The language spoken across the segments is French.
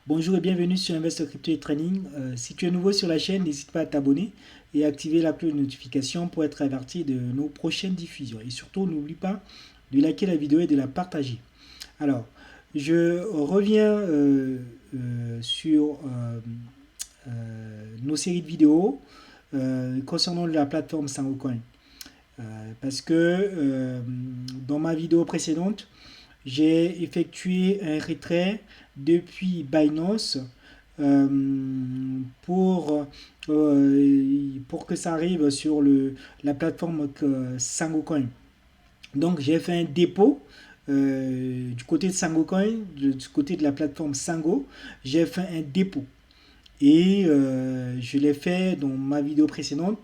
Bonjour et bienvenue sur Investor Crypto et Trading. Si tu es nouveau sur la chaîne, n'hésite pas à t'abonner et à activer la cloche de notification pour être averti de nos prochaines diffusions. Et surtout, n'oublie pas de liker la vidéo et de la partager. Alors, je reviens sur nos séries de vidéos concernant la plateforme Sangocoin. Parce que dans ma vidéo précédente, j'ai effectué un retrait depuis Binance pour que ça arrive sur la plateforme Sangocoin. Donc j'ai fait un dépôt du côté de Sangocoin, du côté de la plateforme Sango, j'ai fait un dépôt. Et je l'ai fait dans ma vidéo précédente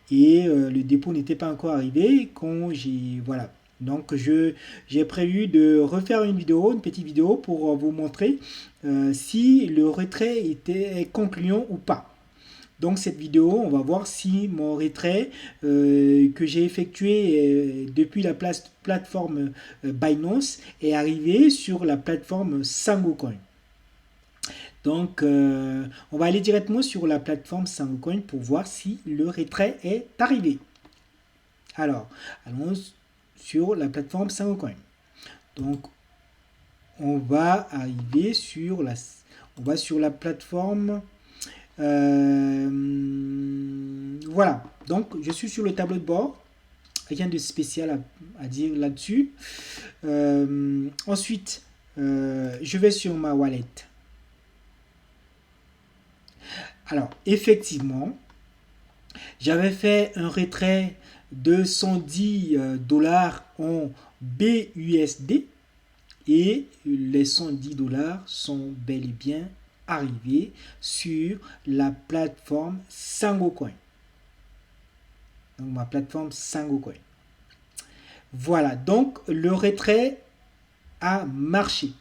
et le dépôt n'était pas encore arrivé quand j'ai... Voilà. Donc j'ai prévu de refaire une petite vidéo pour vous montrer si le retrait était concluant ou pas. Donc cette vidéo, on va voir si mon retrait que j'ai effectué depuis la plateforme Binance est arrivé sur la plateforme Sangocoin. Donc, on va aller directement sur la plateforme Sangocoin pour voir si le retrait est arrivé. Alors, allons sur la plateforme Sangocoin. Donc, on va arriver sur la plateforme. Voilà. Donc, je suis sur le tableau de bord. Rien de spécial à dire là-dessus. Ensuite, je vais sur ma wallet. Alors, effectivement, j'avais fait un retrait de 110 dollars en BUSD et les 110 dollars sont bel et bien arrivés sur la plateforme Sangocoin. Donc, ma plateforme Sangocoin. Voilà, donc le retrait a marché.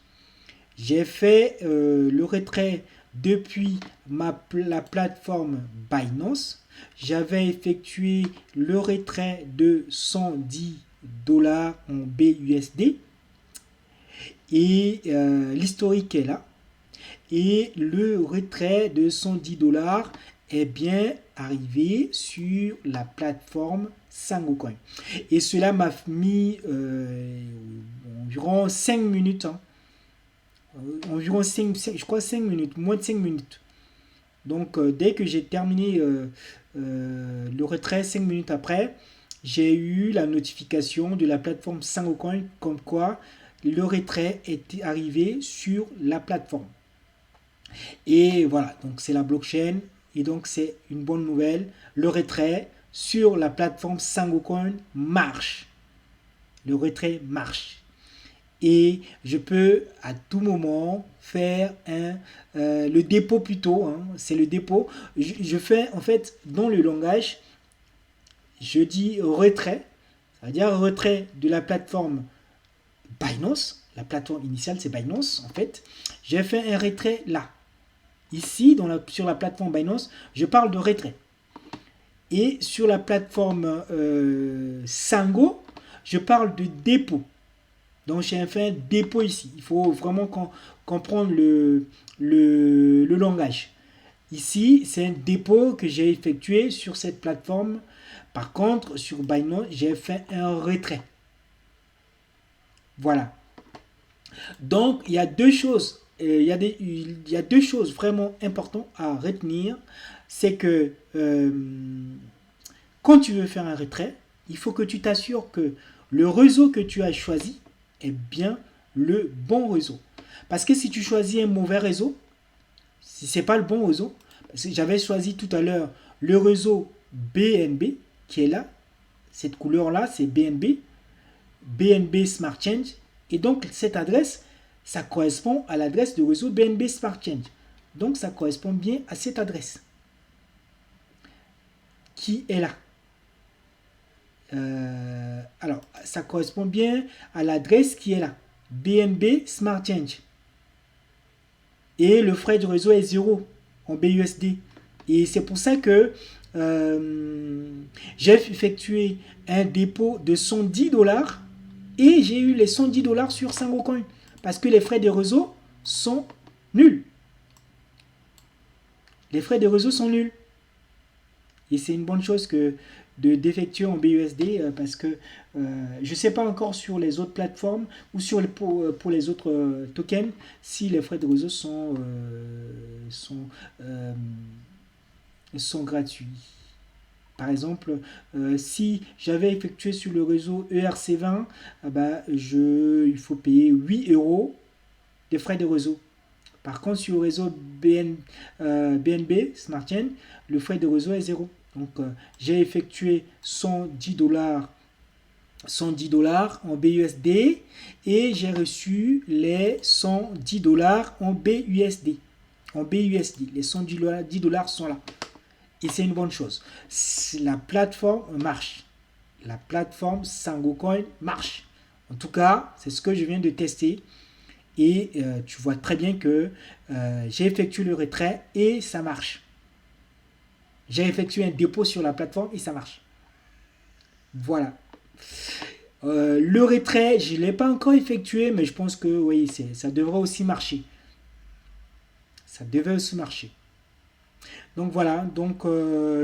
J'ai fait le retrait depuis la plateforme Binance. J'avais effectué le retrait de 110 dollars en BUSD et l'historique est là. Et le retrait de 110 dollars est bien arrivé sur la plateforme Sangocoin. Et cela m'a mis environ 5 minutes. Environ 5 minutes, moins de 5 minutes. Donc, dès que j'ai terminé le retrait, 5 minutes après, j'ai eu la notification de la plateforme Sangocoin comme quoi le retrait était arrivé sur la plateforme. Et voilà, donc c'est la blockchain et donc c'est une bonne nouvelle. Le retrait sur la plateforme Sangocoin marche. Le retrait marche. Et je peux à tout moment faire le dépôt plutôt. C'est le dépôt. Je fais en fait dans le langage, je dis retrait. C'est-à-dire retrait de la plateforme Binance. La plateforme initiale c'est Binance en fait. J'ai fait un retrait là. Ici sur la plateforme Binance, je parle de retrait. Et sur la plateforme Sango, je parle de dépôt. Donc j'ai fait un dépôt ici. Il faut vraiment comprendre le langage. Ici, c'est un dépôt que j'ai effectué sur cette plateforme. Par contre, sur Binance, j'ai fait un retrait. Voilà. Donc, il y a deux choses. Il y a deux choses vraiment importantes à retenir. C'est que quand tu veux faire un retrait, il faut que tu t'assures que le réseau que tu as choisi est bien le bon réseau. Parce que si tu choisis un mauvais réseau, si ce n'est pas le bon réseau, parce que j'avais choisi tout à l'heure le réseau BNB qui est là, cette couleur-là, c'est BNB, BNB Smart Change. Et donc, cette adresse, ça correspond à l'adresse du réseau BNB Smart Change. Donc, ça correspond bien à cette adresse qui est là. Alors, ça correspond bien à l'adresse qui est là. BNB Smart Change. Et le frais du réseau est 0 en BUSD. Et c'est pour ça que j'ai effectué un dépôt de 110 dollars et j'ai eu les 110 dollars sur Sangocoin parce que les frais de réseau sont nuls. Les frais de réseau sont nuls. Et c'est une bonne chose que d'effectuer en BUSD parce que je ne sais pas encore sur les autres plateformes ou pour les autres tokens si les frais de réseau sont gratuits. Par exemple, si j'avais effectué sur le réseau ERC20, il faut payer 8 euros de frais de réseau. Par contre, sur le réseau BNB Smart Chain, le frais de réseau est zéro. Donc, j'ai effectué 110 dollars en BUSD et j'ai reçu les 110 dollars en BUSD. Les 110 dollars sont là. Et c'est une bonne chose. La plateforme marche. La plateforme Sangocoin marche. En tout cas, c'est ce que je viens de tester. Et tu vois très bien que j'ai effectué le retrait et ça marche. J'ai effectué un dépôt sur la plateforme et ça marche. Voilà. Le retrait, je ne l'ai pas encore effectué, mais je pense que oui, ça devrait aussi marcher. Ça devait aussi marcher. Donc voilà, donc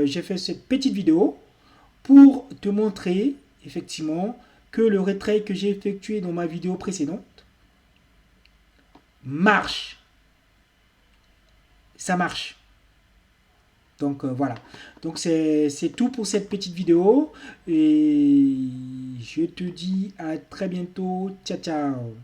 j'ai fait cette petite vidéo pour te montrer effectivement que le retrait que j'ai effectué dans ma vidéo précédente marche. Ça marche. Donc voilà. Donc c'est tout pour cette petite vidéo. Et je te dis à très bientôt. Ciao, ciao.